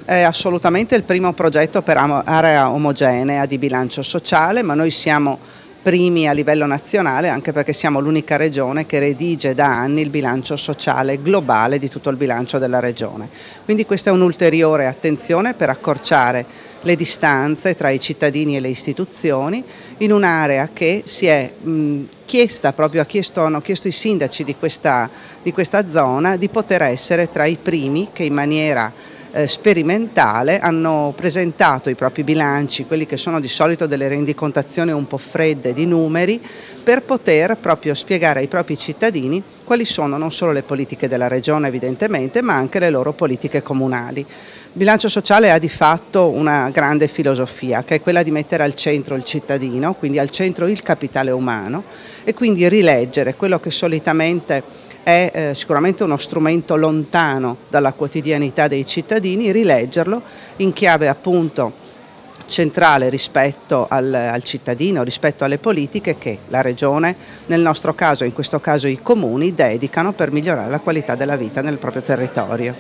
È assolutamente il primo progetto per area omogenea di bilancio sociale, ma noi siamo primi a livello nazionale anche perché siamo l'unica regione che redige da anni il bilancio sociale globale di tutto il bilancio della regione. Quindi questa è un'ulteriore attenzione per accorciare le distanze tra i cittadini e le istituzioni in un'area che si è chiesta, hanno chiesto i sindaci di questa zona di poter essere tra i primi che in maniera sperimentale hanno presentato i propri bilanci, quelli che sono di solito delle rendicontazioni un po' fredde di numeri, per poter proprio spiegare ai propri cittadini quali sono non solo le politiche della regione evidentemente, ma anche le loro politiche comunali. Il bilancio sociale ha di fatto una grande filosofia, che è quella di mettere al centro il cittadino, quindi al centro il capitale umano, e quindi rileggere quello che solitamente è sicuramente uno strumento lontano dalla quotidianità dei cittadini, rileggerlo in chiave appunto centrale rispetto al cittadino, rispetto alle politiche che la Regione, nel nostro caso, in questo caso i comuni, dedicano per migliorare la qualità della vita nel proprio territorio.